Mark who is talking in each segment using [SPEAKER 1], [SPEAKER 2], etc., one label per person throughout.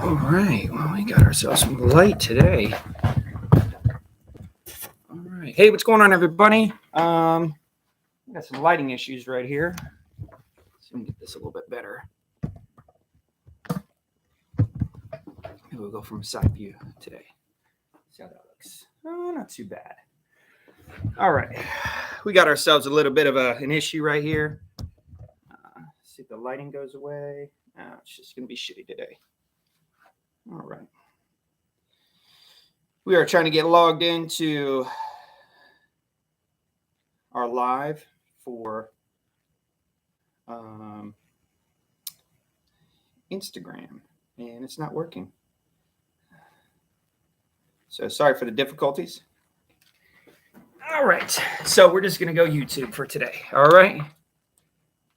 [SPEAKER 1] All right. Well, we got ourselves some light today. All right. Hey, what's going on, everybody? We got some lighting issues right here. Let's see if we can get this a little bit better. Maybe we'll go from side view today. See how that looks. Oh, not too bad. All right. We got ourselves a little bit of an issue right here. See if the lighting goes away. It's just going to be shitty today. All right. We are trying to get logged into our live for Instagram, and it's not working. So sorry for the difficulties. All right. So we're just going to go YouTube for today. All right.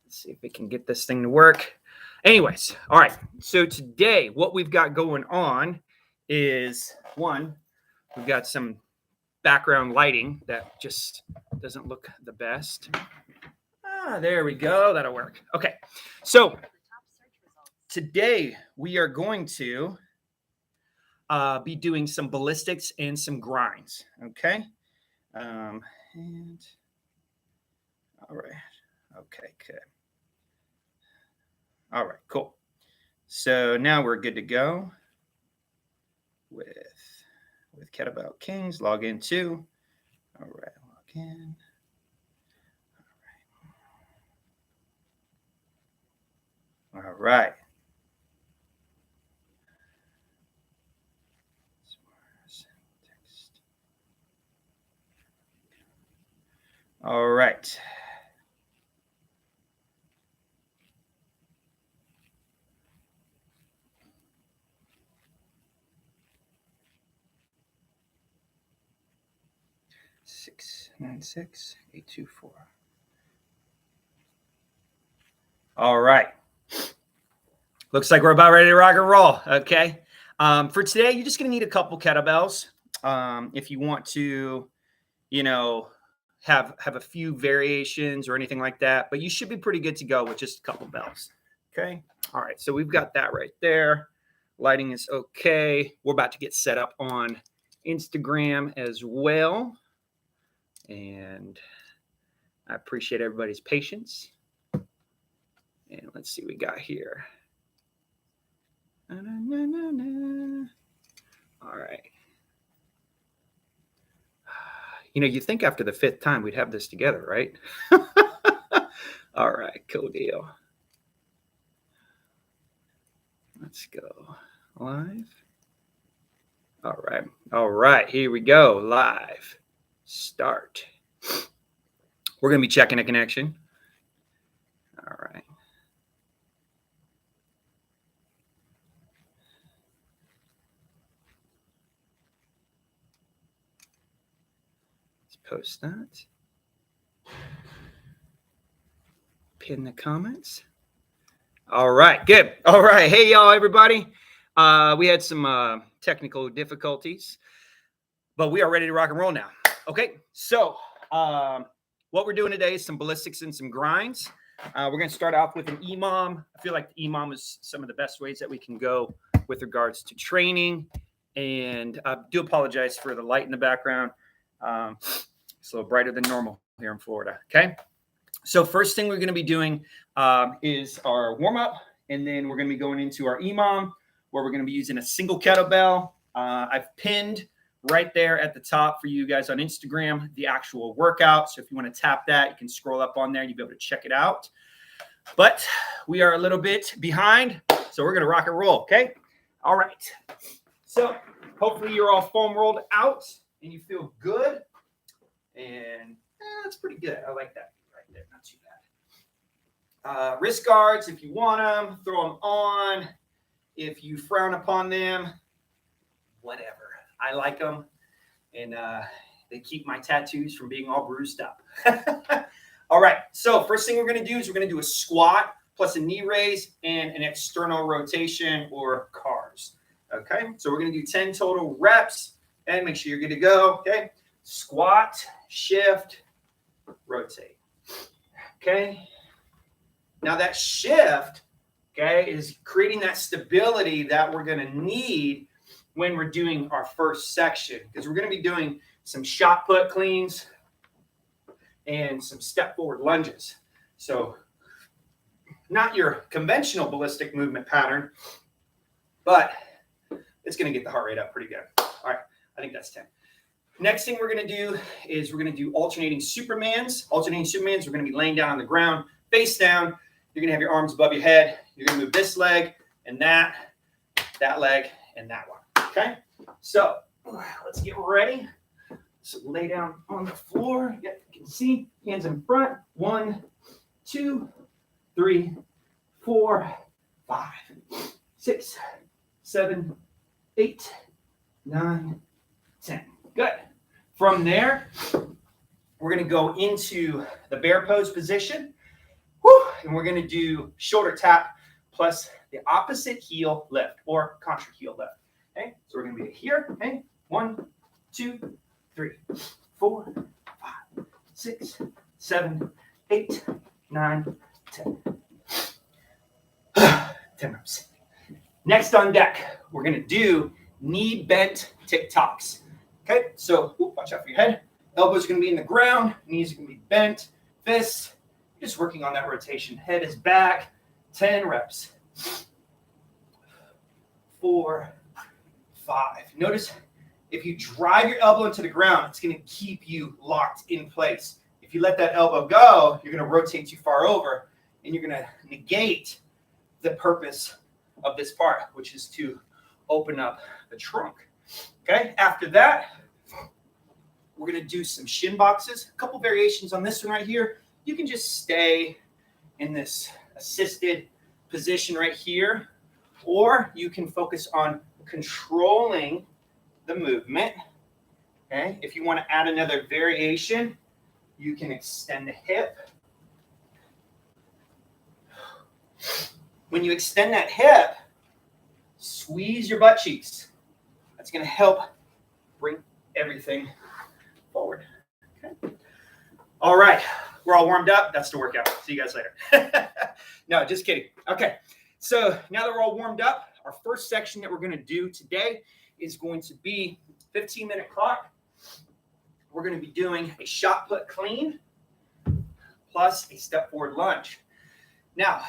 [SPEAKER 1] Let's see if we can get this thing to work. Anyways, all right. So today, what we've got going on is, one, we've got some background lighting that just doesn't look the best. There we go. That'll work. Okay. So today, we are going to be doing some ballistics and some grinds. Okay. And all right. Okay, good. All right, cool. So now we're good to go with Kettlebell Kings. Log in too. All right, log in. All right. All right. Six 9-6 8-2-4. All right. Looks like we're about ready to rock and roll. Okay. For today, you're just going to need a couple kettlebells. If you want to, have a few variations or anything like that, but you should be pretty good to go with just a couple bells. Okay. All right. So we've got that right there. Lighting is okay. We're about to get set up on Instagram as well. And I appreciate everybody's patience. And let's see what we got here. All right. You think after the 5th time we'd have this together, right? All right, cool deal. Let's go live. All right, here we go. Live. Start. We're going to be checking a connection. All right. Post that. Pin the comments. All right, good. All right, hey y'all, everybody. We had some technical difficulties, but we are ready to rock and roll now. Okay, so what we're doing today is some ballistics and some grinds. We're going to start off with an EMOM. I feel like the EMOM is some of the best ways that we can go with regards to training. And I do apologize for the light in the background. It's a little brighter than normal here in Florida. Okay. So first thing we're going to be doing is our warm up. And then we're going to be going into our EMOM where we're going to be using a single kettlebell. I've pinned right there at the top for you guys on Instagram, the actual workout. So if you want to tap that, you can scroll up on there and you'll be able to check it out. But we are a little bit behind. So we're going to rock and roll. Okay. All right. So hopefully you're all foam rolled out and you feel good. And that's pretty good. I like that right there. Not too bad. Wrist guards, if you want them, throw them on. If you frown upon them, whatever. I like them. And they keep my tattoos from being all bruised up. All right. So first thing we're going to do is we're going to do a squat plus a knee raise and an external rotation or cars. Okay. So we're going to do 10 total reps and make sure you're good to go. Okay. Squat, shift, rotate. Okay. Now that shift okay, is creating that stability that we're going to need when we're doing our first section, because we're going to be doing some shot put cleans and some step forward lunges. So not your conventional ballistic movement pattern, but it's going to get the heart rate up pretty good. All right, I think that's 10. Next thing we're going to do is we're going to do alternating Supermans. Alternating Supermans, we're going to be laying down on the ground, face down. You're going to have your arms above your head. You're going to move this leg and that leg, and that one. Okay? So let's get ready. So lay down on the floor. Yep, you can see. Hands in front. 1, 2, 3, 4, 5, 6, 7, 8, 9, 10. Good. From there, we're going to go into the bear pose position. Woo, and we're going to do shoulder tap plus the opposite heel lift or contra heel lift. Okay, so we're going to be here. Okay, 1, 2, 3, 4, 5, 6, 7, 8, 9, 10. 10 reps. Next on deck, we're going to do knee bent TikToks. Okay, so watch out for your head. Elbows are going to be in the ground. Knees are going to be bent. Fists. Just working on that rotation. Head is back. 10 reps. 4, 5. Notice if you drive your elbow into the ground, it's going to keep you locked in place. If you let that elbow go, you're going to rotate too far over, and you're going to negate the purpose of this part, which is to open up the trunk. Okay, after that, we're going to do some shin boxes. A couple variations on this one right here. You can just stay in this assisted position right here, or you can focus on controlling the movement. Okay, if you want to add another variation, you can extend the hip. When you extend that hip, squeeze your butt cheeks. That's going to help bring everything forward. Okay. All right. We're all warmed up. That's the workout. See you guys later. No, just kidding. Okay. So now that we're all warmed up, our first section that we're going to do today is going to be 15-minute clock. We're going to be doing a shot put clean plus a step forward lunge. Now,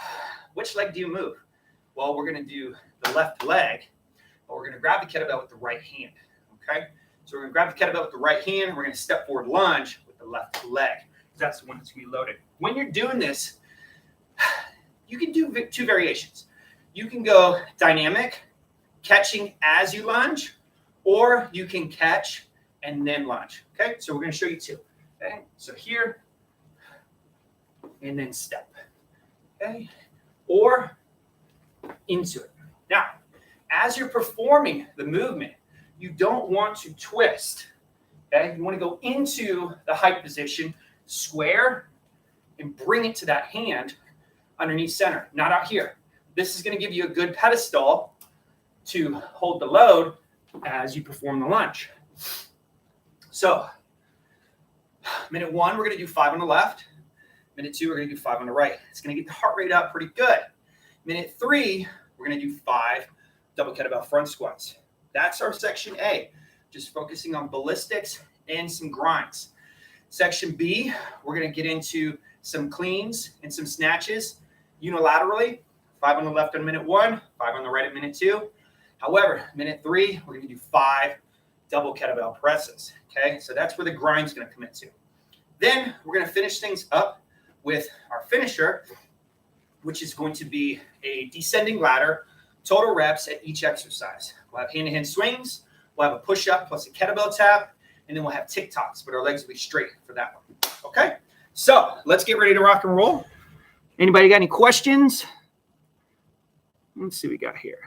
[SPEAKER 1] which leg do you move? Well, we're going to do the left leg, but we're going to grab the kettlebell with the right hand. Okay? So we're going to grab the kettlebell with the right hand, and we're going to step forward lunge with the left leg. That's the one that's going to be loaded. When you're doing this, you can do 2 variations. You can go dynamic, catching as you lunge, or you can catch and then lunge. Okay? So we're going to show you 2. Okay? So here, and then step. Okay? Or into it. Now, as you're performing the movement, you don't want to twist. Okay? You want to go into the hike position, square, and bring it to that hand underneath center, not out here. This is going to give you a good pedestal to hold the load as you perform the lunge. So, minute 1, we're going to do 5 on the left. Minute 2, we're going to do 5 on the right. It's going to get the heart rate up pretty good. Minute 3, we're going to do 5 double kettlebell front squats. That's our section A, just focusing on ballistics and some grinds. Section B, we're going to get into some cleans and some snatches unilaterally. 5 on the left on minute 1, 5 on the right at minute 2. However, minute 3, we're going to do 5 double kettlebell presses. Okay, so that's where the grind's going to come into. Then we're going to finish things up with our finisher, which is going to be a descending ladder, total reps at each exercise. We'll have hand-to-hand swings, we'll have a push-up plus a kettlebell tap, and then we'll have TikToks, but our legs will be straight for that one. Okay, so let's get ready to rock and roll. Anybody got any questions? Let's see what we got here.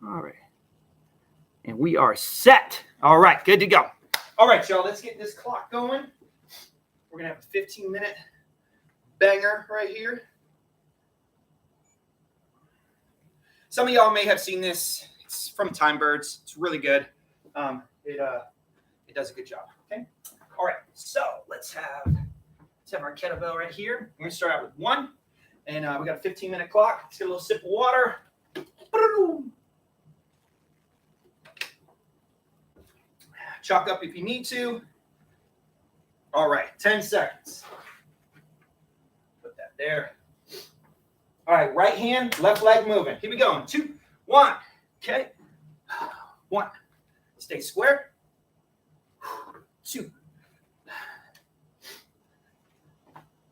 [SPEAKER 1] All right. And we are set. All right, good to go. All right, y'all, let's get this clock going. We're going to have a 15-minute banger right here. Some of y'all may have seen this. It's from Time Birds. It's really good. It does a good job. Okay. All right. So let's have our kettlebell right here. We're going to start out with 1, And we got a 15-minute clock. Let's get a little sip of water. Chalk up if you need to. All right, 10 seconds. Put that there. All right, right hand, left leg moving. Here we go. 2, 1. Okay. 1. Stay square. 2.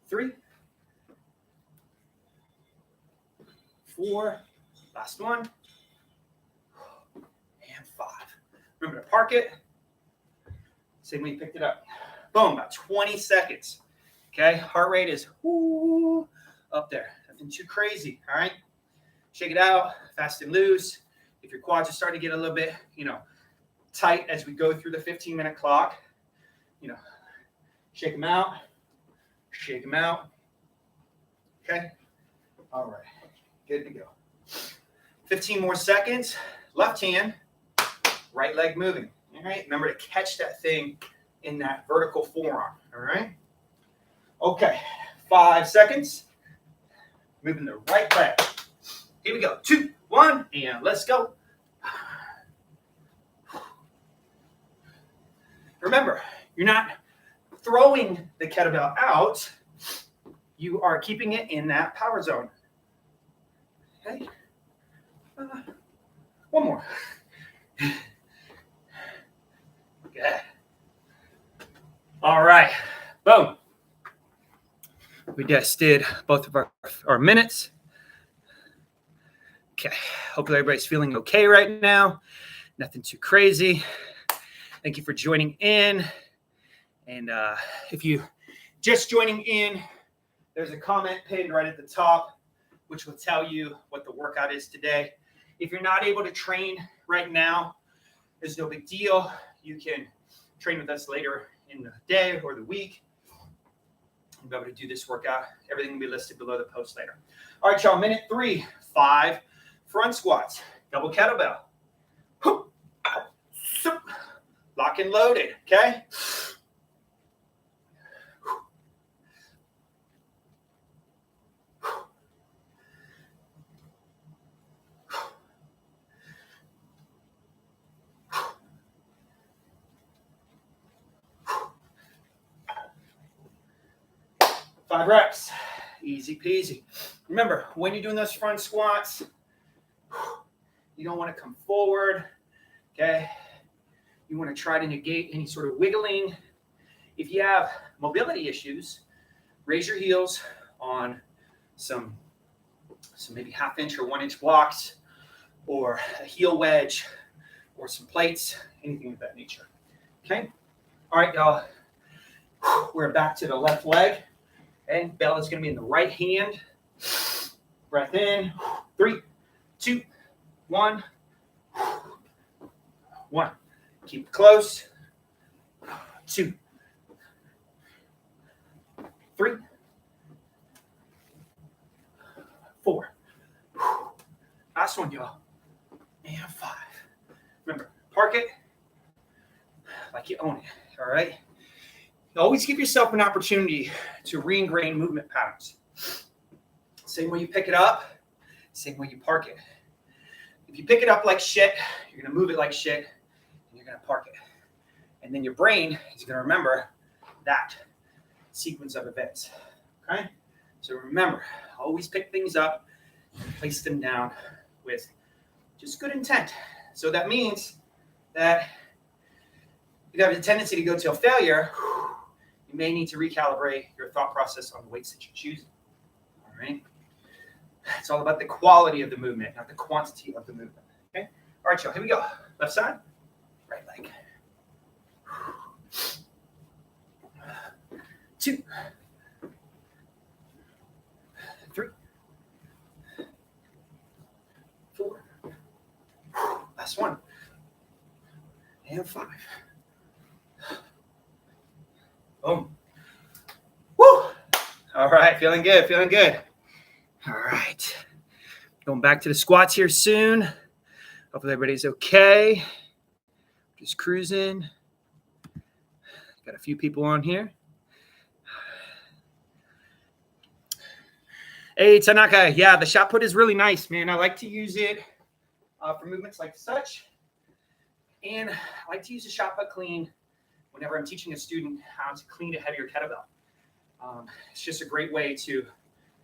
[SPEAKER 1] 3. 4. Last one. And 5. Remember to park it. Same way you picked it up. Boom, about 20 seconds. Okay, heart rate is up there. Nothing too crazy, all right? Shake it out, fast and loose. If your quads are starting to get a little bit, tight as we go through the 15-minute clock, shake them out, okay? All right, good to go. 15 more seconds, left hand, right leg moving, all right? Remember to catch that thing in that vertical forearm, all right? Okay, 5 seconds, moving the right leg. Here we go, 2, 1, and let's go. Remember, you're not throwing the kettlebell out, you are keeping it in that power zone. Okay, one more. Good. All right, boom. We just did both of our minutes. Okay, hopefully everybody's feeling okay right now. Nothing too crazy. Thank you for joining in. And if you just joining in, there's a comment pinned right at the top, which will tell you what the workout is today. If you're not able to train right now, there's no big deal. You can train with us later in the day or the week. You'll be able to do this workout. Everything will be listed below the post later. All right, y'all, minute 3, 5 front squats, double kettlebell. Lock and loaded, okay? Five reps, easy peasy. Remember, when you're doing those front squats, you don't want to come forward, okay? You want to try to negate any sort of wiggling. If you have mobility issues, raise your heels on some maybe 1/2 inch or 1 inch blocks, or a heel wedge, or some plates, anything of that nature. Okay? All right, y'all. We're back to the left leg. And bell is going to be in the right hand. Breath in. 3, 2, 1. 1. Keep it close. 2, 3, 4. Last one, y'all. And 5. Remember, park it like you own it. All right? Always give yourself an opportunity to re-ingrain movement patterns. Same way you pick it up, same way you park it. If you pick it up like shit, you're going to move it like shit, and you're going to park it. And then your brain is going to remember that sequence of events. Okay? So remember, always pick things up and place them down with just good intent. So that means that if you have a tendency to go to a failure, you may need to recalibrate your thought process on the weights that you're choosing. All right? It's all about the quality of the movement, not the quantity of the movement. Okay? All right, y'all, here we go. Left side, right leg. 2, 3, 4. Last one. And 5. Boom. Woo! All right, feeling good, feeling good. All right. Going back to the squats here soon. Hopefully everybody's okay. Just cruising. Got a few people on here. Hey, Tanaka. Yeah, the shot put is really nice, man. I like to use it for movements like such. And I like to use the shot put clean whenever I'm teaching a student how to clean a heavier kettlebell. It's just a great way to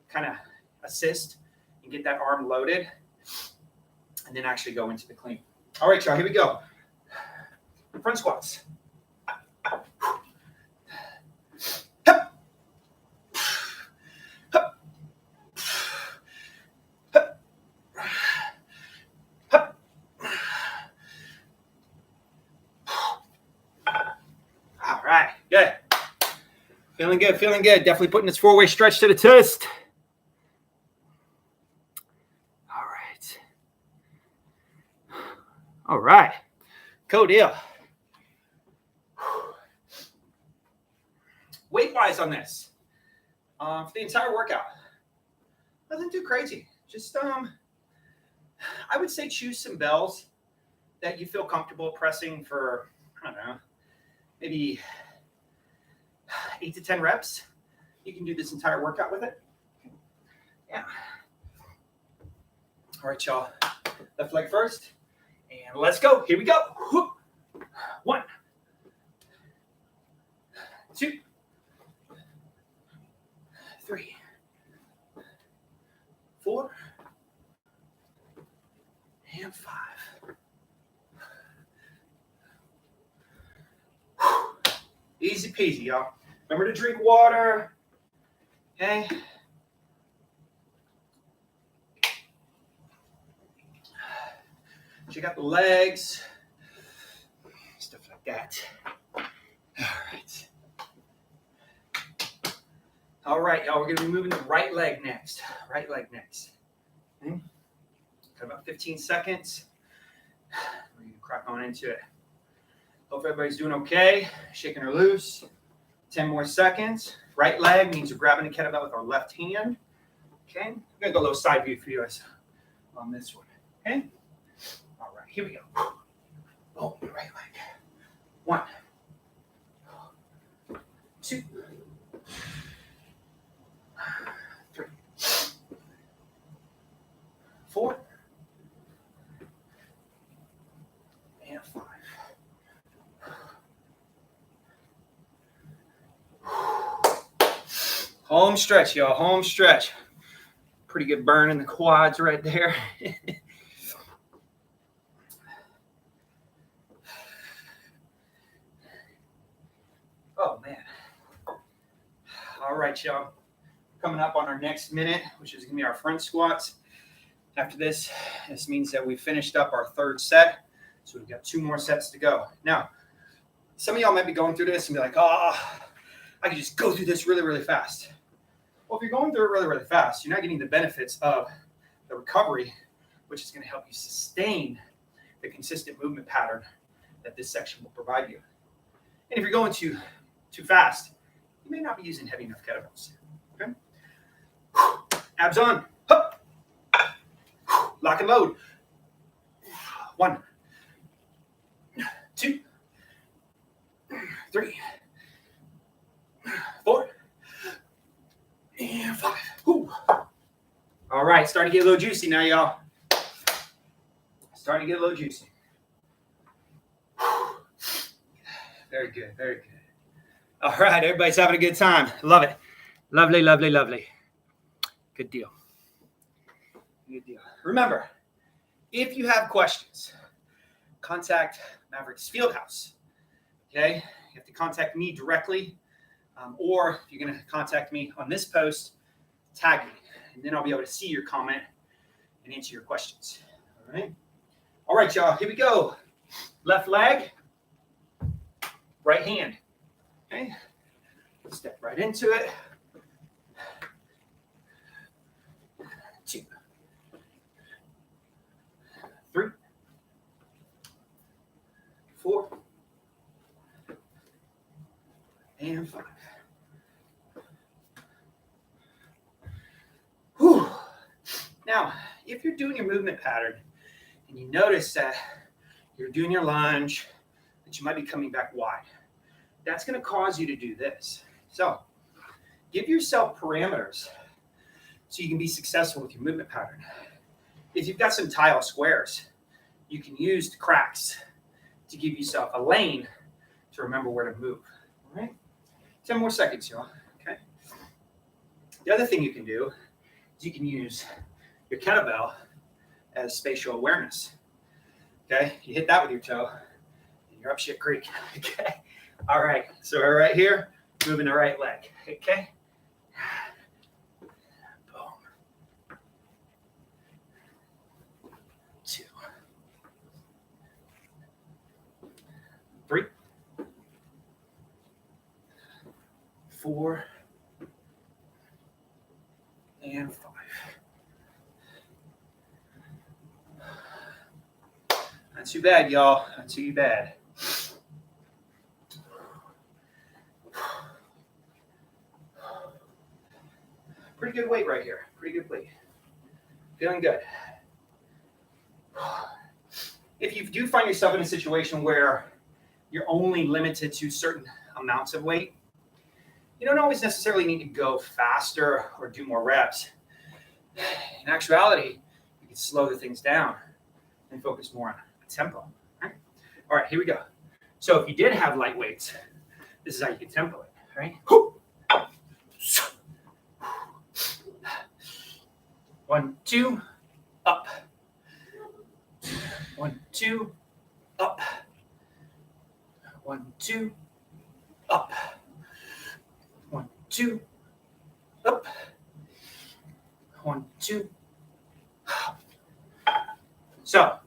[SPEAKER 1] kind of assist and get that arm loaded and then actually go into the clean. All right, y'all, here we go. Front squats. All right, good. Feeling good, feeling good. Definitely putting this four-way stretch to the test. All right. All right. Cool deal. Weight-wise on this, for the entire workout, nothing too crazy. Just, I would say choose some bells that you feel comfortable pressing for, I don't know, maybe 8 to 10 reps. You can do this entire workout with it. Yeah. All right, y'all. Left leg first. And let's go. Here we go. 1, 2, 3, 4, and 5. Easy peasy, y'all. Remember to drink water. Okay. Check out the legs. Stuff like that. All right. All right, y'all. We're going to be moving the right leg next. Right leg next. Okay. Got about 15 seconds. We're going to crack on into it. Hope everybody's doing okay. Shaking her loose. 10 more seconds. Right leg means we're grabbing the kettlebell with our left hand. Okay. I'm going to go a little side view for you guys on this one. Okay. All right. Here we go. Oh, the right leg. 1, 2, 3, 4, and 5. Home stretch, y'all. Home stretch. Pretty good burn in the quads right there. Oh, man. All right, y'all. Coming up on our next minute, which is going to be our front squats. After this means that we finished up our third set. So we've got 2 more sets to go. Now, some of y'all might be going through this and be like, oh, I can just go through this really, really fast. Well, if you're going through it really, really fast, you're not getting the benefits of the recovery, which is going to help you sustain the consistent movement pattern that this section will provide you. And if you're going too fast, you may not be using heavy enough kettlebells. Okay? Abs on. Lock and load. 1, 2, 3, 4, and 5. Whew. All right, starting to get a little juicy now, y'all. Starting to get a little juicy. Whew. Very good, very good. All right, everybody's having a good time. Love it. Lovely, lovely, lovely. Good deal. Good deal. Remember, if you have questions, contact Maverick's Fieldhouse. Okay? You have to contact me directly, or if you're going to contact me on this post, tag me, and then I'll be able to see your comment and answer your questions. All right? All right, y'all. Here we go. Left leg, right hand. Okay? Step right into it. 2, 3, 4, and 5. Whew. Now, if you're doing your movement pattern and you notice that you're doing your lunge, that you might be coming back wide, that's going to cause you to do this. So give yourself parameters so you can be successful with your movement pattern. If you've got some tile squares, you can use the cracks to give yourself a lane to remember where to move. All right? 10 more seconds, y'all. Okay. The other thing you can do is you can use your kettlebell as spatial awareness. Okay, you hit that with your toe, and you're up shit creek. Okay, all right. So we're right here, moving the right leg. Okay. Boom. 2, 3, 4, and 5. Not too bad, y'all. Not too bad. Pretty good weight right here. Pretty good weight. Feeling good. If you do find yourself in a situation where you're only limited to certain amounts of weight, you don't always necessarily need to go faster or do more reps. In actuality, you can slow the things down and focus more on tempo. All right, here we go. So if you did have light weights, this is how you can tempo it, right? 1, 2, up. 1, 2, up. 1, 2, up. 1, 2, up. 1, 2. So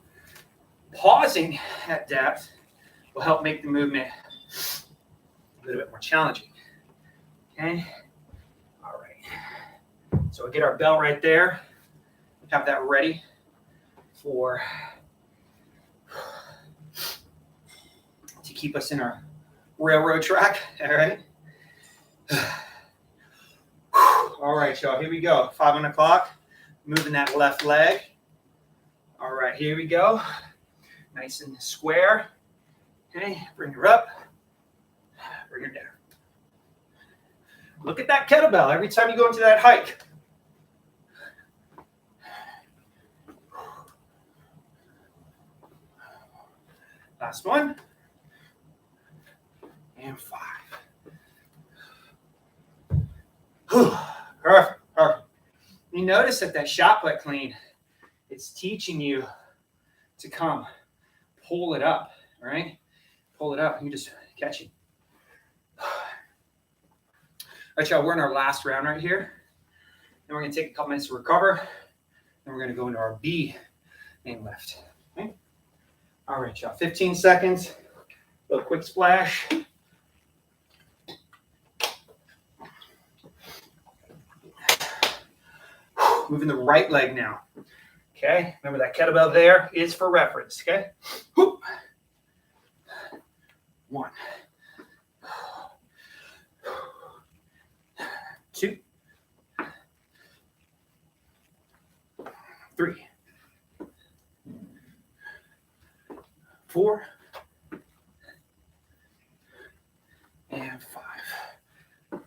[SPEAKER 1] pausing at depth will help make the movement a little bit more challenging. Okay. All right. So we'll get our bell right there. Have that ready to keep us in our railroad track. All right. All right, y'all. Here we go. 5 on the clock. Moving that left leg. All right, here we go. Nice and square. Okay, bring her up. Bring her down. Look at that kettlebell every time you go into that hike. Last one. And 5. Perfect, perfect. You notice that shot put clean, it's teaching you to come, pull it up, all right? Pull it up, you just catch it. All right, y'all, we're in our last round right here. Then we're gonna take a couple minutes to recover. Then we're gonna go into our B main lift, okay? All right, y'all, 15 seconds, a little quick splash. Moving the right leg now. Okay, remember that kettlebell there is for reference. Okay, 1, 2, 3, 4, and 5.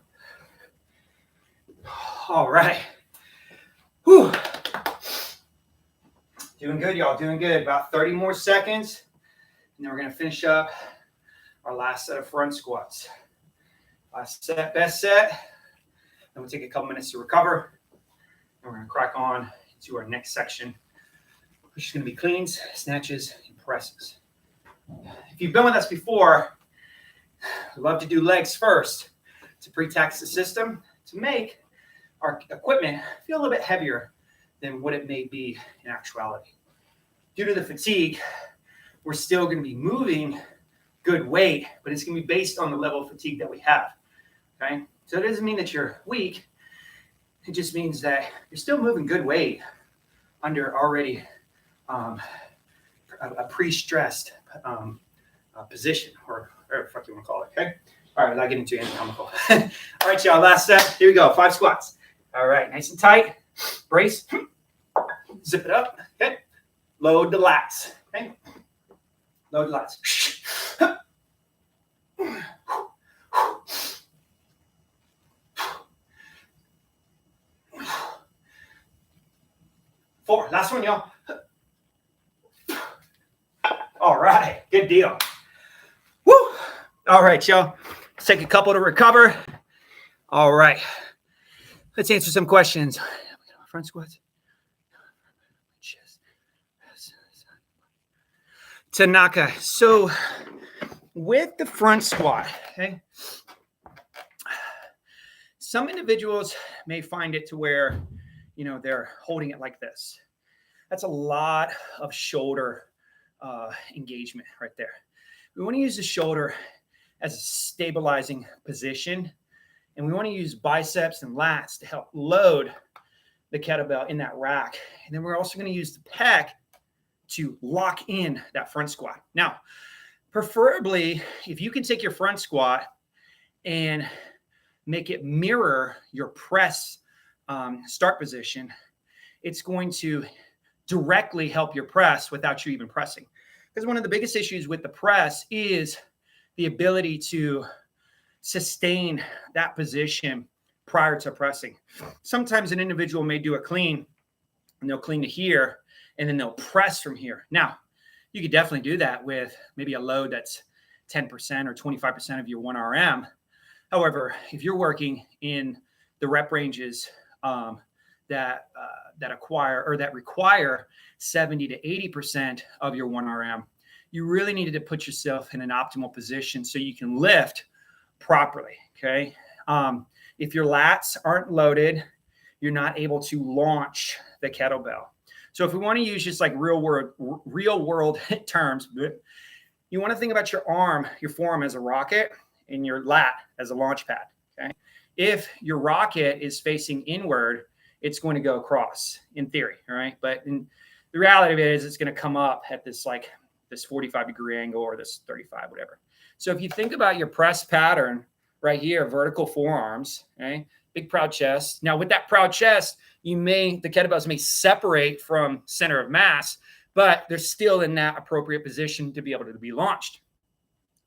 [SPEAKER 1] All right. Whew. Doing good, y'all. Doing good. About 30 more seconds. And then we're going to finish up our last set of front squats. Last set, best set. Then we'll take a couple minutes to recover. And we're going to crack on to our next section, which is going to be cleans, snatches, and presses. If you've been with us before, we love to do legs first to pre-tax the system to make our equipment feel a little bit heavier than what it may be in actuality. Due to the fatigue, we're still going to be moving good weight, but it's going to be based on the level of fatigue that we have. Okay, so it doesn't mean that you're weak. It just means that you're still moving good weight under already a pre-stressed position, or whatever the fuck you want to call it. Okay. All right, without getting too anatomical. All right, y'all, last set. Here we go. 5 squats. All right, nice and tight. Brace. Zip it up. Okay. Load the lats. Okay. Load the lats. 4. Last one, y'all. All right. Good deal. Woo. All right, y'all. Let's take a couple to recover. All right. Let's answer some questions. Front squats. Tanaka. So with the front squat, okay, some individuals may find it to where, you know, they're holding it like this. That's a lot of shoulder engagement right there. We want to use the shoulder as a stabilizing position, and we want to use biceps and lats to help load the kettlebell in that rack. And then we're also going to use the pec to lock in that front squat. Now, preferably, if you can take your front squat and make it mirror your press start position, it's going to directly help your press without you even pressing. Because one of the biggest issues with the press is the ability to sustain that position prior to pressing. Sometimes an individual may do a clean and they'll clean to here and then they'll press from here. Now, you could definitely do that with maybe a load that's 10% or 25% of your 1RM. However, if you're working in the rep ranges that require 70 to 80% of your 1RM, you really needed to put yourself in an optimal position so you can lift properly. Okay. If your lats aren't loaded, you're not able to launch the kettlebell. So if we want to use just like real world terms, you want to think about your arm, your forearm as a rocket and your lat as a launch pad. Okay. If your rocket is facing inward, it's going to go across in theory. All right. But the reality of it is it's going to come up at this 45-degree angle or this 35, whatever. So if you think about your press pattern right here, vertical forearms, okay, big proud chest. Now with that proud chest, the kettlebells may separate from center of mass, but they're still in that appropriate position to be able to be launched.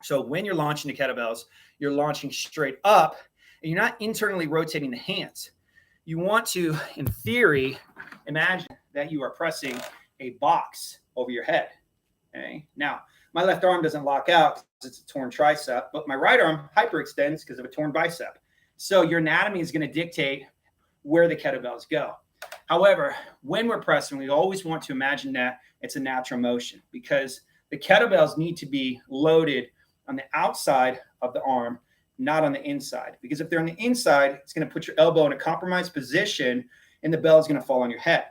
[SPEAKER 1] So when you're launching the kettlebells, you're launching straight up and you're not internally rotating the hands. You want to, in theory, imagine that you are pressing a box over your head. Okay. Now, my left arm doesn't lock out because it's a torn tricep, but my right arm hyperextends because of a torn bicep. So your anatomy is going to dictate where the kettlebells go. However, when we're pressing, we always want to imagine that it's a natural motion because the kettlebells need to be loaded on the outside of the arm, not on the inside. Because if they're on the inside, it's going to put your elbow in a compromised position and the bell is going to fall on your head.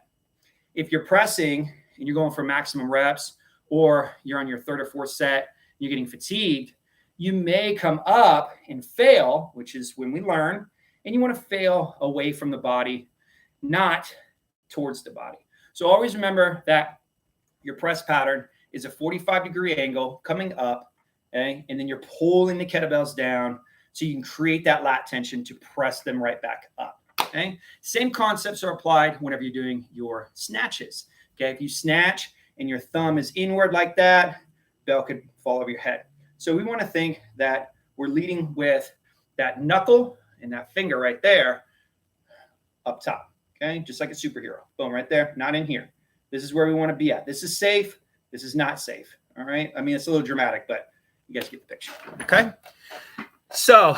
[SPEAKER 1] If you're pressing and you're going for maximum reps, or you're on your third or fourth set, you're getting fatigued, you may come up and fail, which is when we learn, and you want to fail away from the body, not towards the body. So always remember that your press pattern is a 45-degree angle coming up, okay? And then you're pulling the kettlebells down so you can create that lat tension to press them right back up, okay? Same concepts are applied whenever you're doing your snatches, okay? If you snatch and your thumb is inward like that, bell could fall over your head. So we want to think that we're leading with that knuckle and that finger right there up top, okay? Just like a superhero. Boom, right there, not in here. This is where we want to be at. This is safe. This is not safe, all right? I mean, it's a little dramatic, but you guys get the picture, okay? So,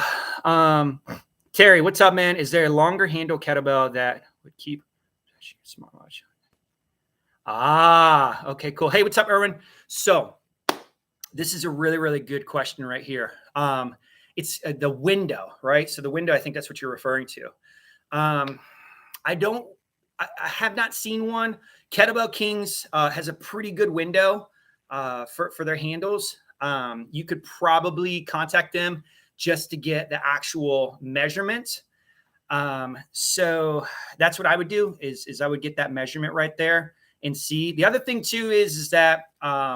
[SPEAKER 1] Terry, what's up, man? Is there a longer handle kettlebell that would keep smartwatch? Ah, okay, cool. Hey, what's up, Erwin? So this is a really, really good question right here. It's the window, right? So the window, I think that's what you're referring to. I have not seen one. Kettlebell Kings has a pretty good window for their handles. You could probably contact them just to get the actual measurement. So that's what I would do is I would get that measurement right there and see. The other thing too is that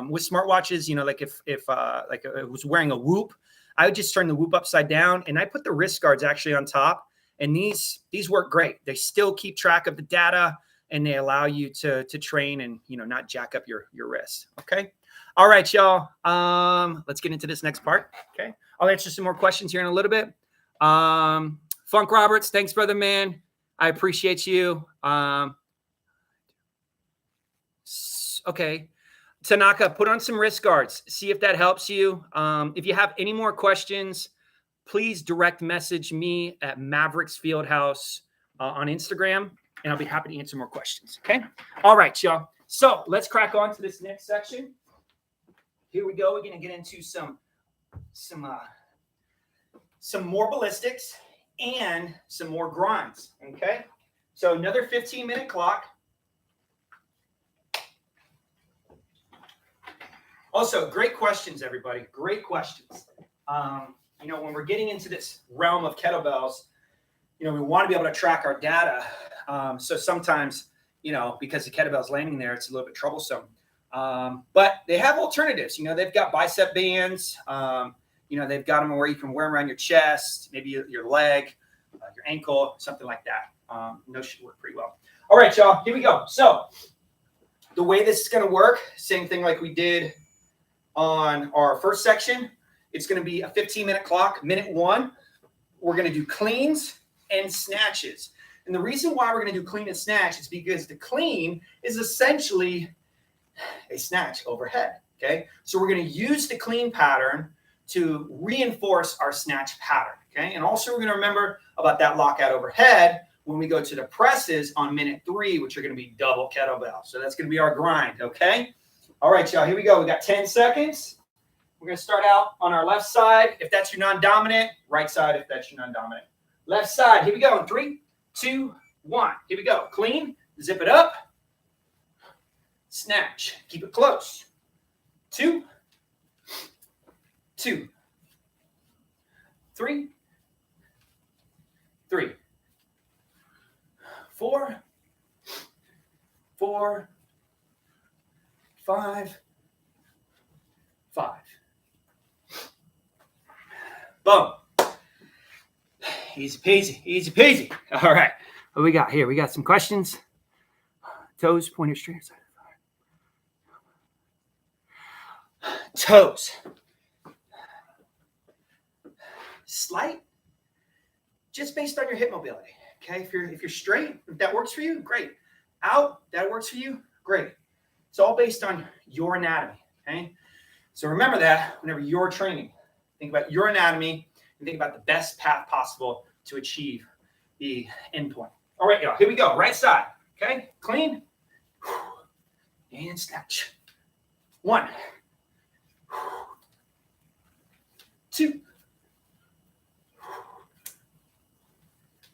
[SPEAKER 1] with smartwatches, you know, like if I was wearing a Whoop, I would just turn the Whoop upside down and I put the wrist guards actually on top. And these work great. They still keep track of the data and they allow you to train and, you know, not jack up your wrist. Okay. All right, y'all. Let's get into this next part. Okay. I'll answer some more questions here in a little bit. Funk Roberts, thanks, brother, man. I appreciate you. Okay. Tanaka, put on some wrist guards. See if that helps you. If you have any more questions, please direct message me at Mavericks Fieldhouse on Instagram, and I'll be happy to answer more questions. Okay. All right, y'all. So let's crack on to this next section. Here we go. We're going to get into some more ballistics and some more grinds. Okay. So another 15-minute clock. Also, great questions, everybody. Great questions. You know, when we're getting into this realm of kettlebells, you know, we want to be able to track our data. So sometimes, you know, because the kettlebell's landing there, it's a little bit troublesome. But they have alternatives. You know, they've got bicep bands. You know, they've got them where you can wear them around your chest, maybe your leg, your ankle, something like that. Those should work pretty well. All right, y'all, here we go. So the way this is going to work, same thing like we did on our first section. It's going to be a 15-minute clock. Minute 1, we're going to do cleans and snatches. And the reason why we're going to do clean and snatch is because the clean is essentially a snatch overhead. Okay, so we're going to use the clean pattern to reinforce our snatch pattern. Okay, and also we're going to remember about that lockout overhead when we go to the presses on minute 3, which are going to be double kettlebell. So that's going to be our grind. Okay. All right, y'all, here we go. We got 10 seconds. We're going to start out on our left side, if that's your non-dominant. Right side, if that's your non-dominant. Left side, here we go. 3, 2, 1. Here we go. Clean, zip it up. Snatch, keep it close. 2, 2, 3, 3, 4, 4, 5, 5. Boom. Easy peasy, easy peasy. All right. What we got here? We got some questions. Toes, pointer straight. Toes. Slight, just based on your hip mobility. Okay, if you're straight, if that works for you, great. Out, that works for you, great. It's all based on your anatomy. Okay, so remember that whenever you're training, think about your anatomy and think about the best path possible to achieve the endpoint. All right, y'all, here we go. Right side. Okay, clean and snatch. 1, 2,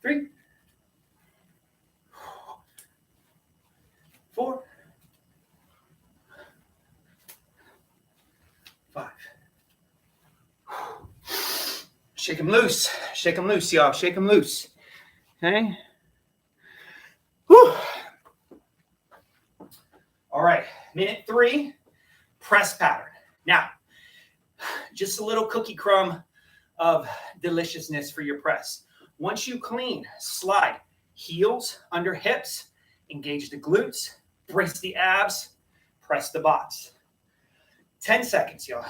[SPEAKER 1] 3, 4, 5. Shake them loose. Shake them loose, y'all. Shake them loose. Okay. Whew. All right. Minute 3, press pattern. Now, just a little cookie crumb of deliciousness for your press. Once you clean, slide heels under hips, engage the glutes, brace the abs, press the box. 10 seconds, y'all.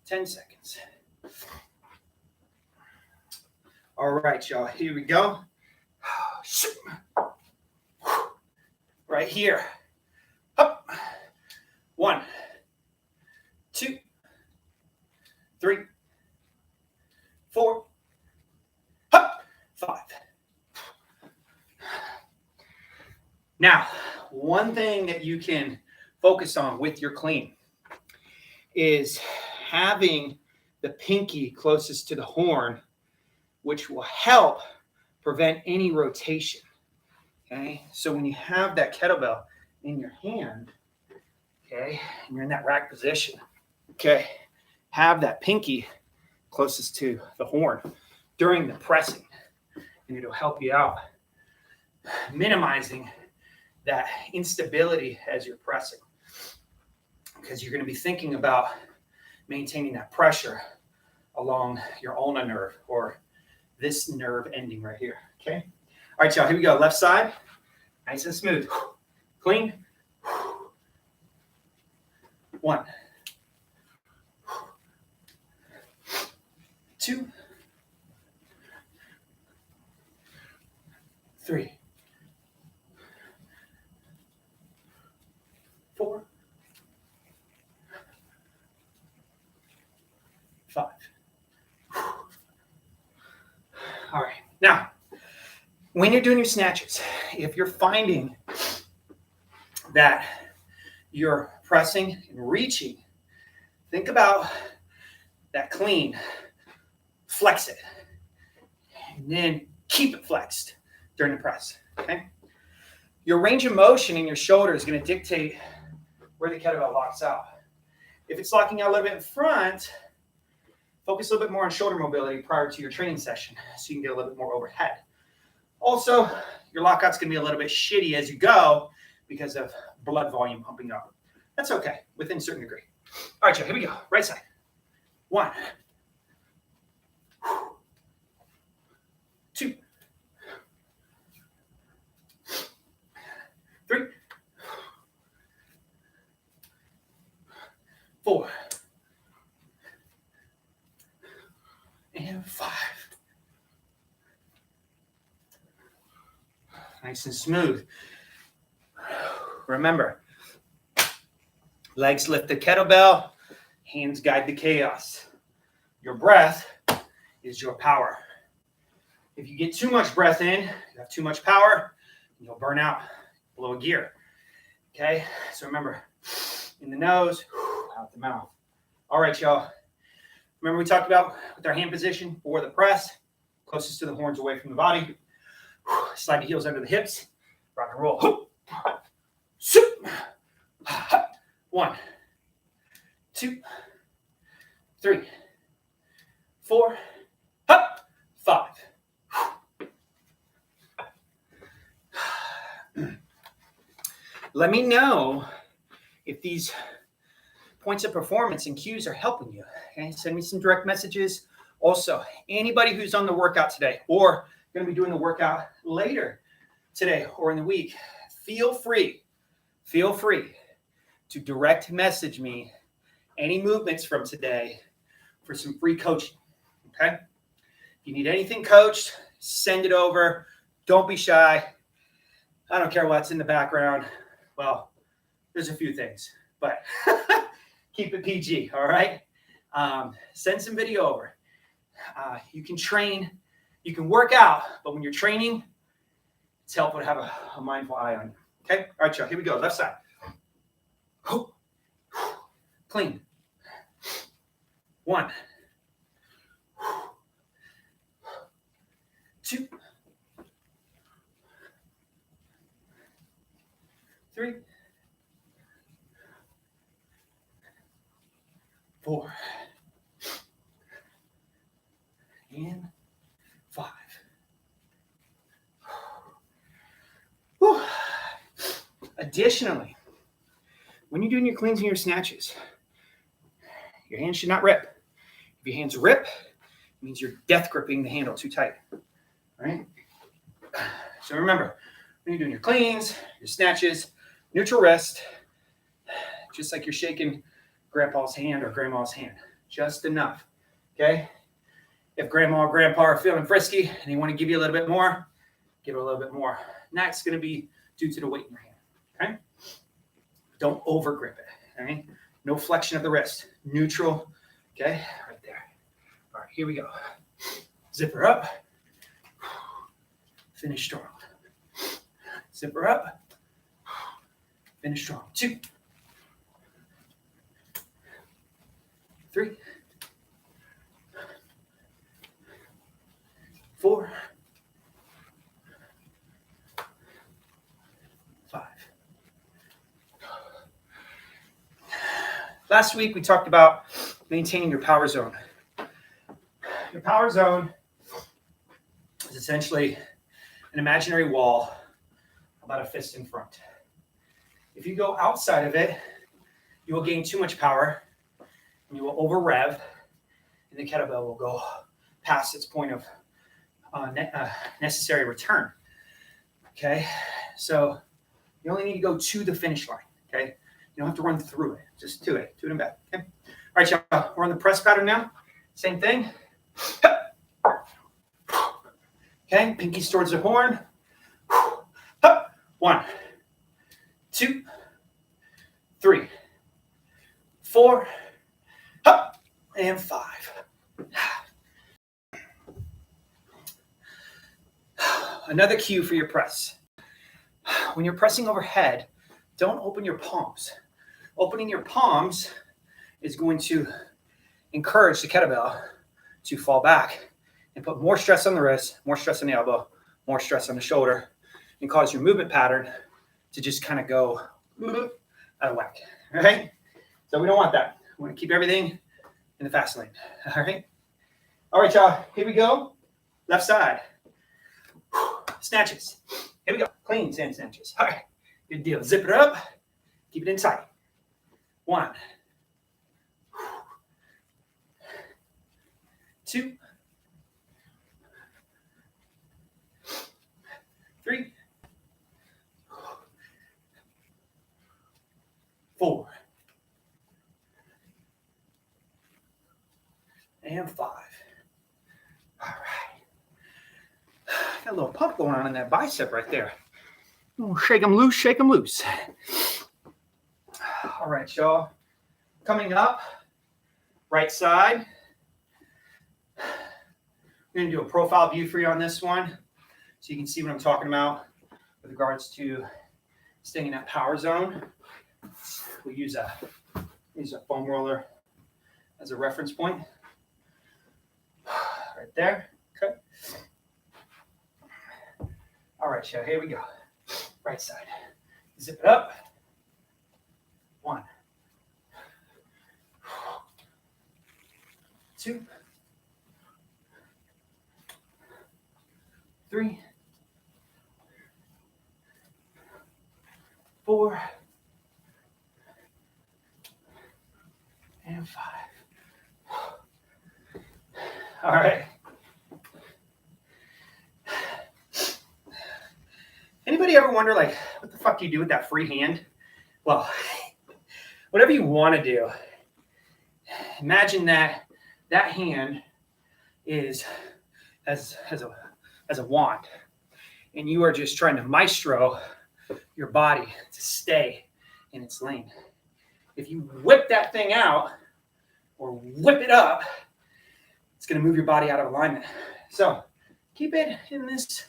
[SPEAKER 1] 10 seconds. All right, y'all. Here we go. Right here. Up. 1, 2, 3, 4, 5. Now, one thing that you can focus on with your clean is having the pinky closest to the horn, which will help prevent any rotation. Okay, so when you have that kettlebell in your hand, okay, and you're in that rack position, okay, have that pinky closest to the horn during the pressing, and it'll help you out minimizing that instability as you're pressing, because you're going to be thinking about maintaining that pressure along your ulnar nerve, or this nerve ending right here. Okay. All right, y'all, here we go. Left side, nice and smooth. Clean. 1, 2, 3, 5. All right. Now, when you're doing your snatches, if you're finding that you're pressing and reaching, think about that clean. Flex it. And then keep it flexed during the press. Okay? Your range of motion in your shoulder is going to dictate where the kettlebell locks out. If it's locking out a little bit in front, focus a little bit more on shoulder mobility prior to your training session so you can get a little bit more overhead. Also, your lockout's going to be a little bit shitty as you go because of blood volume pumping up. That's okay, within a certain degree. All right, Joe, here we go. Right side. 1, 2, 3, 4, and 5. Nice and smooth. Remember, legs lift the kettlebell, hands guide the chaos. Your breath is your power. If you get too much breath in, you have too much power, you'll burn out, blow a gear. Okay, so remember, in the nose, out the mouth. All right, y'all. Remember we talked about with our hand position for the press, closest to the horns away from the body. Slide the heels under the hips, rock and roll. 1, 2, 3, 4, 5. Let me know if these points of performance and cues are helping you. Okay, send me some direct messages. Also, anybody who's on the workout today or going to be doing the workout later today or in the week, feel free to direct message me any movements from today for some free coaching. Okay? If you need anything coached, send it over. Don't be shy. I don't care what's in the background. Well, there's a few things, but keep it PG, all right? Send some video over. You can train, you can work out, but when you're training, it's helpful to have a mindful eye on you. Okay? All right, Chuck, here we go. Left side. Clean. 1, 2, 3, 4, and 5. Whew. Additionally, when you're doing your cleans and your snatches, your hands should not rip. If your hands rip, it means you're death gripping the handle too tight. All right? So remember, when you're doing your cleans, your snatches, neutral wrist, just like you're shaking grandpa's hand or grandma's hand. Just enough. Okay? If grandma or grandpa are feeling frisky and they want to give you a little bit more, give it a little bit more. And that's going to be due to the weight in your hand. Okay? Don't over grip it. All right? No flexion of the wrist. Neutral. Okay? Right there. All right, here we go. Zipper up. Finish strong. Zipper up. Finish strong. 2, 3, 4, 5. Last week we talked about maintaining your power zone. Your power zone is essentially an imaginary wall about a fist in front. If you go outside of it, you will gain too much power and you will over rev, and the kettlebell will go past its point of necessary return. Okay, so you only need to go to the finish line. Okay, you don't have to run through it, just to it and back. Okay, all right, y'all, we're on the press pattern now. Same thing. Okay, pinkies towards the horn. 1, 2, 3, 4, and 5. Another cue for your press. When you're pressing overhead, don't open your palms. Opening your palms is going to encourage the kettlebell to fall back and put more stress on the wrist, more stress on the elbow, more stress on the shoulder, and cause your movement pattern to just kind of go out of whack. All right? So we don't want that. We want to keep everything in the fast lane. All right? All right, y'all. Here we go. Left side. Snatches. Here we go. Clean sand snatches. All right. Good deal. Zip it up. Keep it in tight. 1, 2, 3, 4, and 5. All right. Got a little pump going on in that bicep right there. Shake them loose, shake them loose. All right, y'all. Coming up, right side. We're going to do a profile view for you on this one so you can see what I'm talking about with regards to staying in that power zone. We use a foam roller as a reference point. Right there. Okay. All right, y'all. Here we go. Right side. Zip it up. 1, 2, 3, 4, and 5. All right. Anybody ever wonder, like, what the fuck do you do with that free hand? Well, whatever you want to do, imagine that hand is as a wand, and you are just trying to maestro your body to stay in its lane. If you whip that thing out or whip it up, it's going to move your body out of alignment. So keep it in this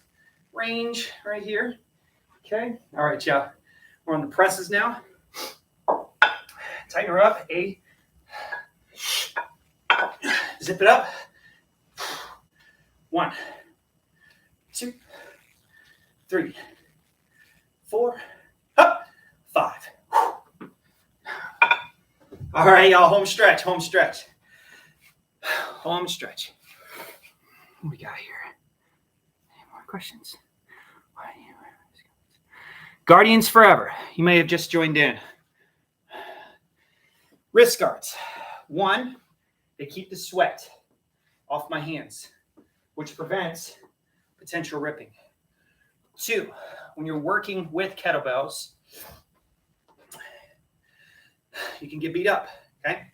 [SPEAKER 1] range right here. Okay. All right, y'all. We're on the presses now. Tighten her up. 8. Zip it up. 1, 2, 3, 4, up, 5. All right, y'all. Home stretch. Home stretch. Home stretch. What we got here? Any more questions? Guardians forever. You may have just joined in. Wrist guards. 1, they keep the sweat off my hands, which prevents potential ripping. 2, when you're working with kettlebells, you can get beat up, okay?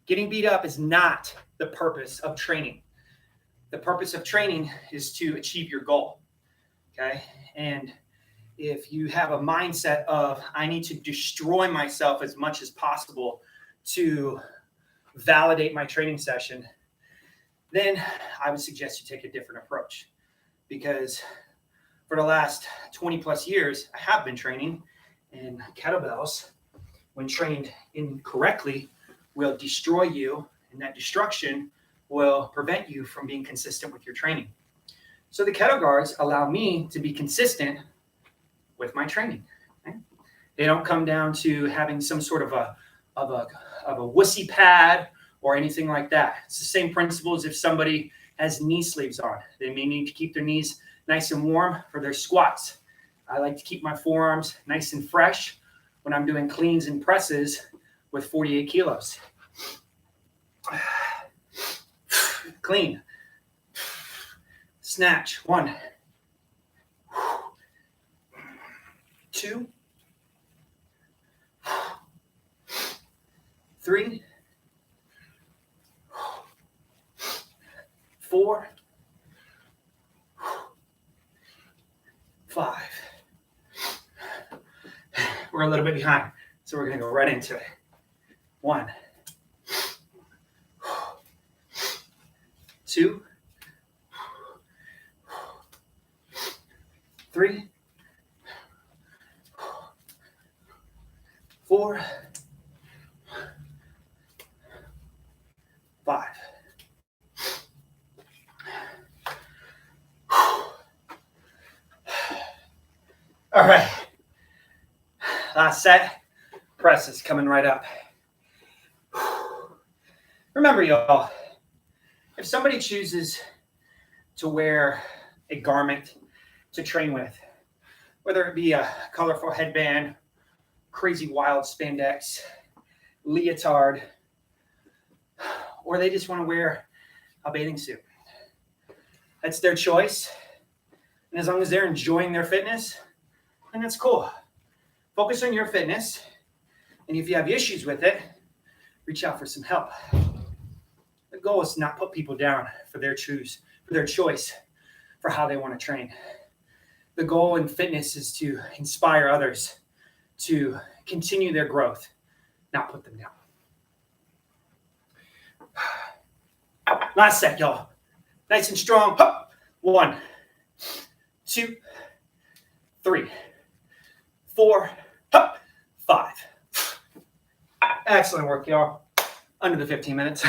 [SPEAKER 1] Getting beat up is not the purpose of training. The purpose of training is to achieve your goal, okay? And if you have a mindset of, I need to destroy myself as much as possible to validate my training session, then I would suggest you take a different approach. Because for the last 20 plus years, I have been training, and kettlebells, when trained incorrectly, will destroy you, and that destruction will prevent you from being consistent with your training. So the kettle guards allow me to be consistent with my training. Okay? They don't come down to having some sort of a wussy pad or anything like that. It's the same principle as if somebody has knee sleeves on. They may need to keep their knees nice and warm for their squats. I like to keep my forearms nice and fresh when I'm doing cleans and presses with 48 kilos. Clean. Snatch. 1, 2, 3, 4, 5. We're a little bit behind, so we're going to go right into it. 1, 2, 3, 4, 5. All right. Last set. Press is coming right up. Remember, y'all, if somebody chooses to wear a garment to train with, whether it be a colorful headband, crazy wild spandex, leotard, or they just want to wear a bathing suit, that's their choice. And as long as they're enjoying their fitness, then that's cool. Focus on your fitness. And if you have issues with it, reach out for some help. The goal is to not put people down for their choice for how they want to train. The goal in fitness is to inspire others to continue their growth, not put them down. Last set, y'all. Nice and strong. 1, 2, 3, 4, 5. Excellent work, y'all. Under the 15 minutes.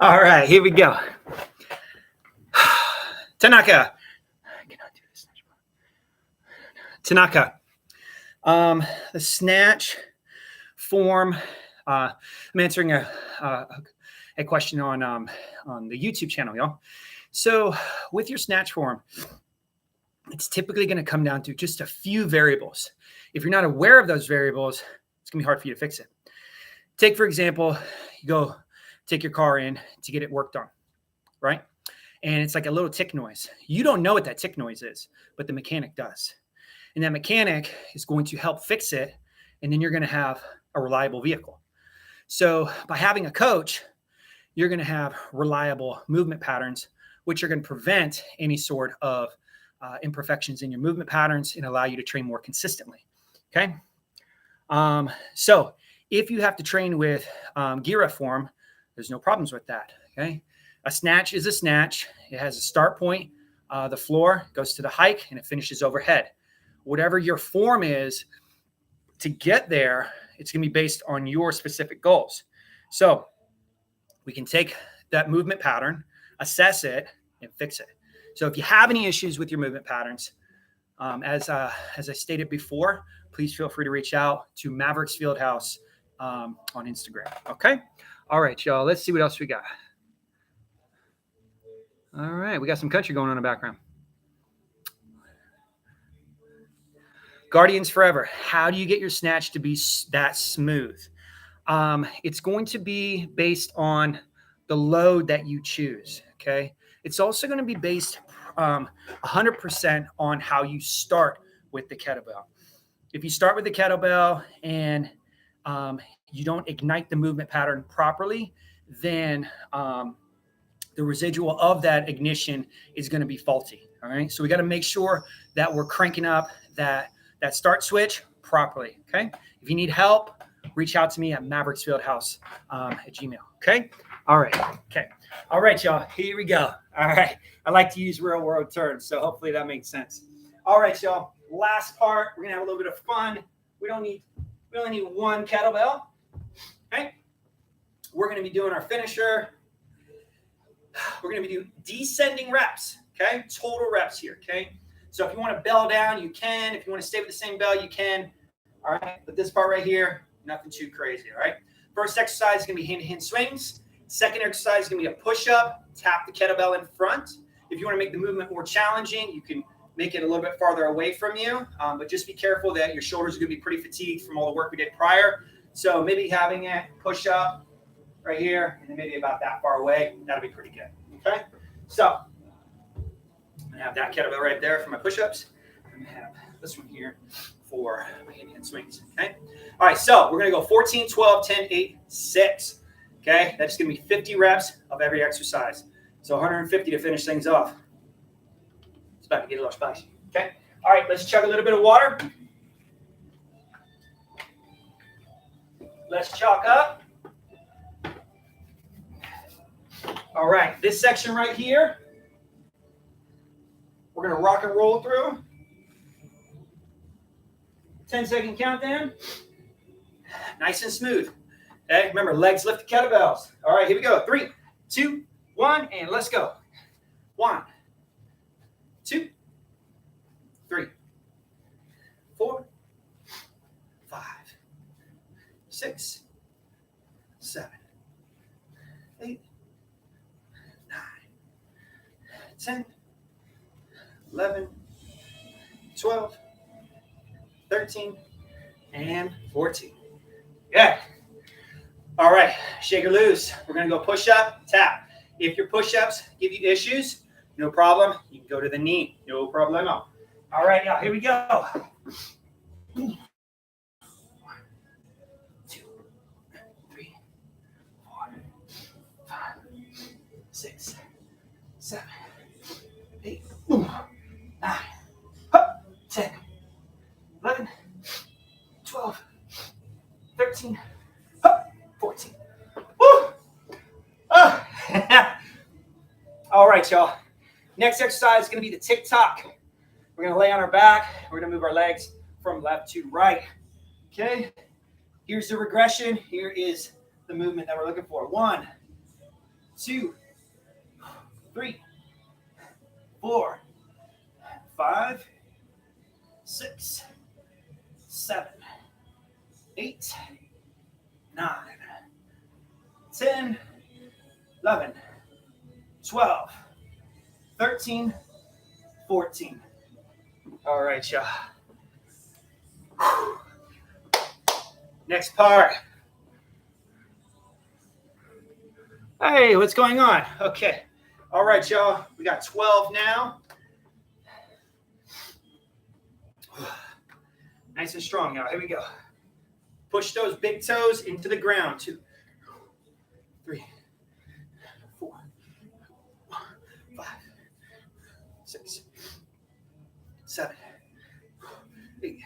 [SPEAKER 1] All right, here we go. Tanaka. I cannot do this. Tanaka. The snatch form. I'm answering a question on the YouTube channel, y'all. So with your snatch form, it's typically going to come down to just a few variables. If you're not aware of those variables, it's going to be hard for you to fix it. Take, for example, you go take your car in to get it worked on, right? And it's like a little tick noise. You don't know what that tick noise is, but the mechanic does. And that mechanic is going to help fix it, and then you're going to have a reliable vehicle. So by having a coach, you're going to have reliable movement patterns, which are going to prevent any sort of imperfections in your movement patterns and allow you to train more consistently, okay? So if you have to train with Gira form, there's no problems with that, okay? A snatch is a snatch. It has a start point. The floor goes to the hike, and it finishes overhead. Whatever your form is to get there, it's going to be based on your specific goals. So we can take that movement pattern, assess it, and fix it. So if you have any issues with your movement patterns, as I stated before, please feel free to reach out to Maverick's Fieldhouse on Instagram. Okay. All right, y'all. Let's see what else we got. All right. We got some country going on in the background. Guardians Forever. How do you get your snatch to be that smooth? It's going to be based on the load that you choose. Okay. It's also going to be based 100% on how you start with the kettlebell. If you start with the kettlebell and you don't ignite the movement pattern properly, then the residual of that ignition is going to be faulty. All right. So we got to make sure that we're cranking up that start switch properly. Okay. If you need help, reach out to me at mavericksfieldhouse at Gmail. Okay. All right. Okay. All right, y'all. Here we go. All right. I like to use real world terms, so hopefully that makes sense. All right, y'all. Last part. We're gonna have a little bit of fun. We only need one kettlebell. Okay. We're gonna be doing our finisher. We're gonna be doing descending reps. Okay. Total reps here. Okay. So if you want to bell down, you can. If you want to stay with the same bell, you can. All right. But this part right here, nothing too crazy. All right. First exercise is gonna be hand-to-hand swings. Second exercise is going to be a push-up. Tap the kettlebell in front. If you want to make the movement more challenging, you can make it a little bit farther away from you. But just be careful that your shoulders are going to be pretty fatigued from all the work we did prior. So maybe having it push up right here and then maybe about that far away. That'll be pretty good. Okay? So I'm going to have that kettlebell right there for my push-ups. I'm going to have this one here for my hand-to-hand swings. Okay? All right, so we're going to go 14, 12, 10, 8, 6. Okay, that's going to be 50 reps of every exercise. So 150 to finish things off. It's about to get a little spicy. Okay, all right, let's chug a little bit of water. Let's chalk up. All right, this section right here, we're going to rock and roll through. 10-second countdown. Nice and smooth. Okay, remember, legs lift the kettlebells. All right, here we go. 3, 2, 1, and let's go. 1, 2, 3, 4, 5, 6, 7, 8, 9, 10, 11, 12, 13, and 14. Yeah. All right, shake or loose. We're going to go push up, tap. If your push-ups give you issues, no problem. You can go to the knee. No problemo. All right, now here we go. 1, 2, 3, 4, 5, 6, 7, 8, 9, 10, 11, 12, 13, 14. Woo! All right, y'all. Next exercise is going to be the tick-tock. We're going to lay on our back. We're going to move our legs from left to right. Okay? Here's the regression. Here is the movement that we're looking for. 1, 2, 3, 4, 5, 6, 7, 8, 9, 10, 11, 12, 13, 14. All right, y'all. Next part. Hey, what's going on? Okay. All right, y'all. We got 12 now. Nice and strong, y'all. Here we go. Push those big toes into the ground. 2, 3, 4, 5, 6, 7, 8,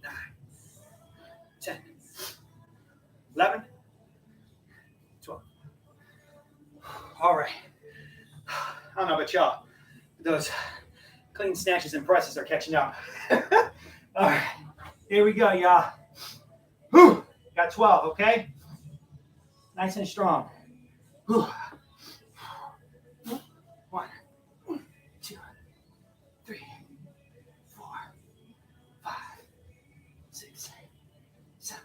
[SPEAKER 1] 9, 10, 11, 12. All right. I don't know about y'all, but those clean snatches and presses are catching up. All right. Here we go, y'all. Whew. Got 12, okay? Nice and strong. Whew. 1, 2, 3, 4, 5, 6, 7,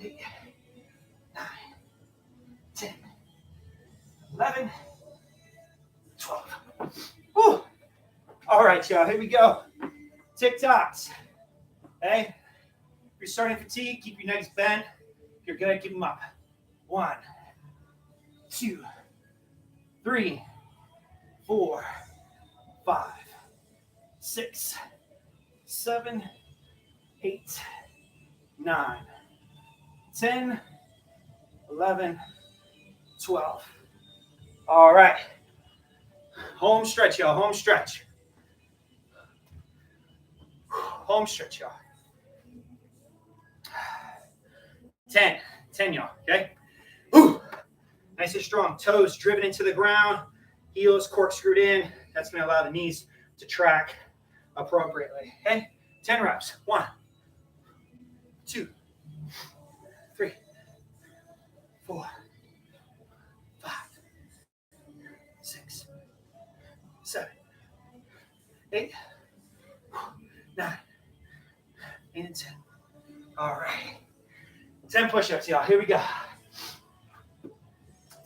[SPEAKER 1] 8, 9, 10, 11, 12. Whew. All right, y'all, here we go. Tick-tocks. Okay? If you're starting to fatigue, keep your legs bent. If you're good, keep them up. 1, 2, 3, 4, 5, 6, 7, 8, 9, 10, 11, 12. All right. Home stretch, y'all. Home stretch. Home stretch, y'all. 10, y'all, okay? Ooh. Nice and strong. Toes driven into the ground. Heels corkscrewed in. That's going to allow the knees to track appropriately, okay? 10 reps. 1, 2, 3, 4, 5, 6, 7, 8, 9, and 10. All right. 10 push-ups, y'all. Here we go.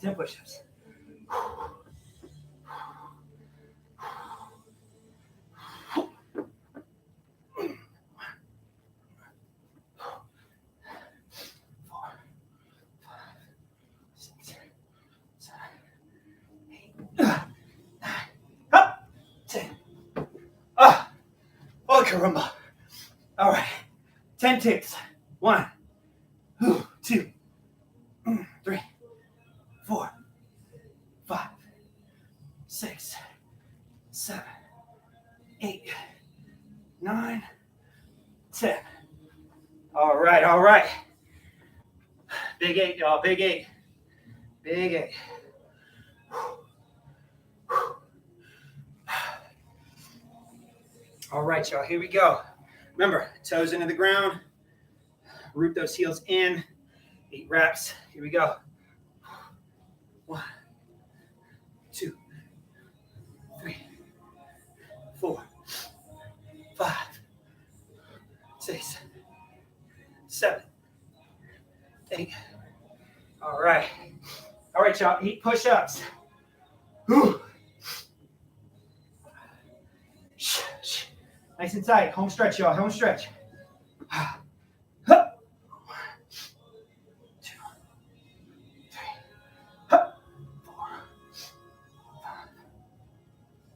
[SPEAKER 1] 10 push-ups. 10. Oh, caramba. All right. 10 ticks. 1, 2, 3, 4, 5, 6, 7, 8, 9, 10. All right. Big 8, y'all. Big 8. Big 8. All right, y'all, here we go. Remember, toes into the ground, root those heels in, 8 reps. Here we go. 1, 2, 3, 4, 5, 6, 7, 8. All right. All right, y'all, 8 push-ups. Nice and tight. Home stretch, y'all. Home stretch. 2, 3, 4, 5,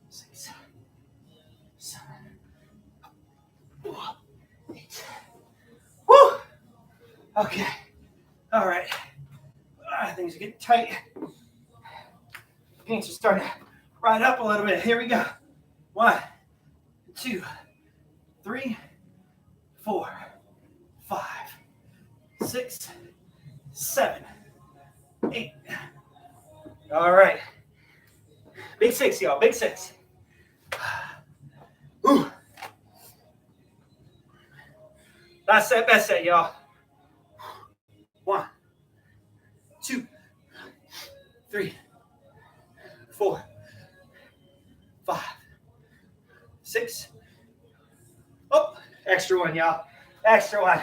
[SPEAKER 1] 6, 7, 8. Woo! Okay. All right. Things are getting tight. Pants are starting to ride up a little bit. Here we go. 1, 2, 3, 4, 5, 6, 7, 8. All right. Big 6, y'all. Big 6. Ooh. Last set, best set, y'all. 1, 2, 3, 4, 5, 6. Oh, extra one, y'all. Extra one.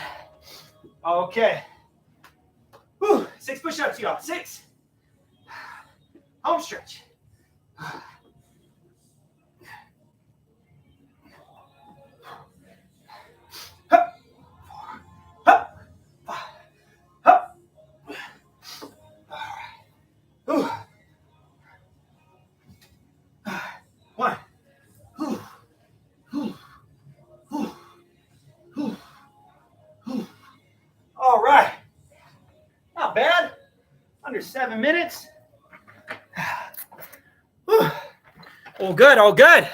[SPEAKER 1] Okay. Whew. 6 push-ups, y'all. 6. Home stretch. 1. All right. Not bad. Under 7 minutes. All good. All good.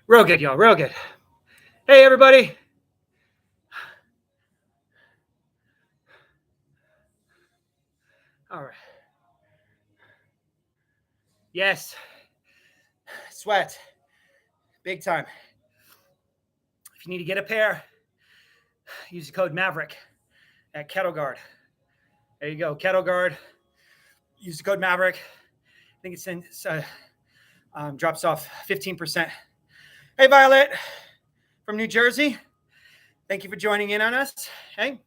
[SPEAKER 1] Real good, y'all. Real good. Hey, everybody. All right. Yes. Sweat. Big time. If you need to get a pair, use the code Maverick at Kettle Guard. There you go. Kettle Guard. Use the code Maverick. I think it's drops off 15%. Hey, Violet from New Jersey. Thank you for joining in on us. Hey.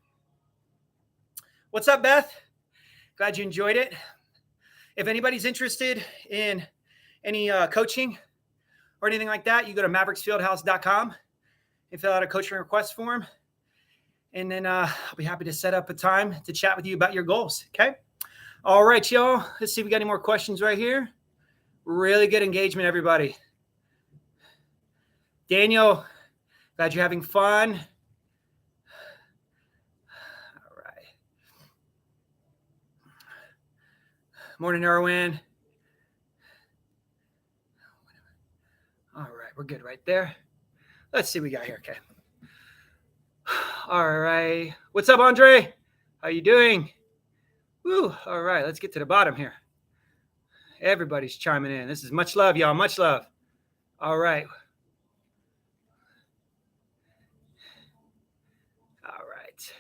[SPEAKER 1] What's up, Beth? Glad you enjoyed it. If anybody's interested in any coaching or anything like that, you go to mavericksfieldhouse.com and fill out a coaching request form. And then I'll be happy to set up a time to chat with you about your goals. Okay. All right, y'all. Let's see if we got any more questions right here. Really good engagement, everybody. Daniel, glad you're having fun. All right. Morning, Erwin. All right, we're good right there. Let's see what we got here. Okay. All right. What's up, Andre? How you doing? Woo. All right, let's get to the bottom here. Everybody's chiming in. This is much love, y'all. Much love. All right. All right.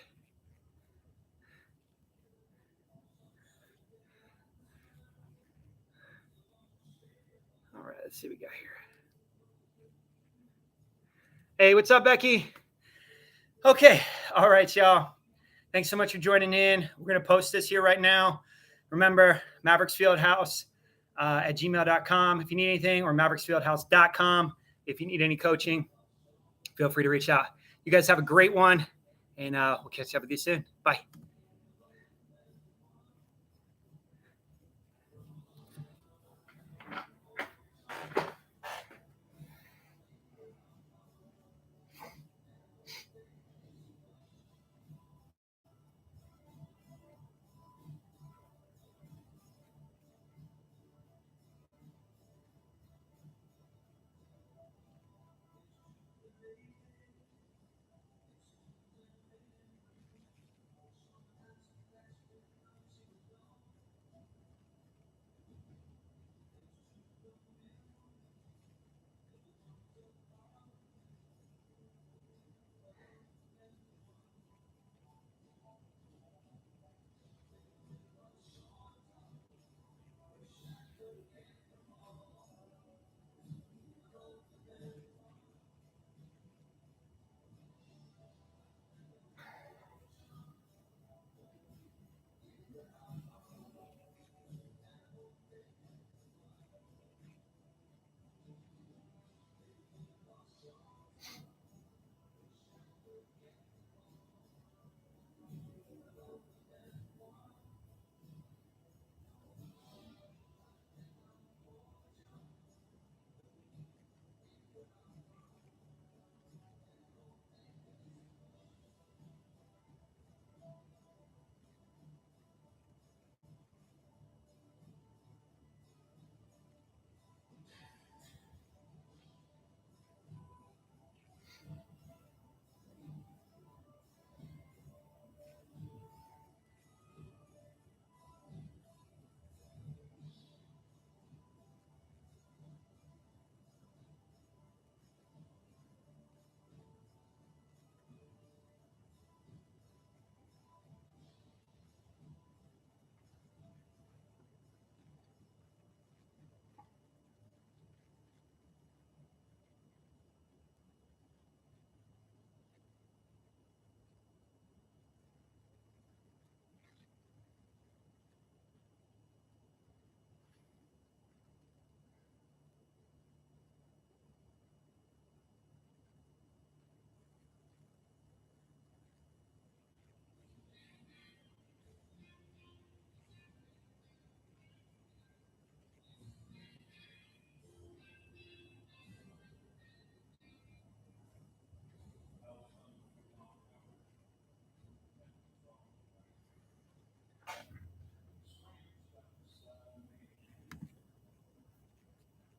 [SPEAKER 1] All right, let's see what we got here. Hey, what's up, Becky? Okay. All right, y'all. Thanks so much for joining in. We're going to post this here right now. Remember, mavericksfieldhouse at gmail.com if you need anything, or mavericksfieldhouse.com if you need any coaching. Feel free to reach out. You guys have a great one, and we'll catch up with you soon. Bye.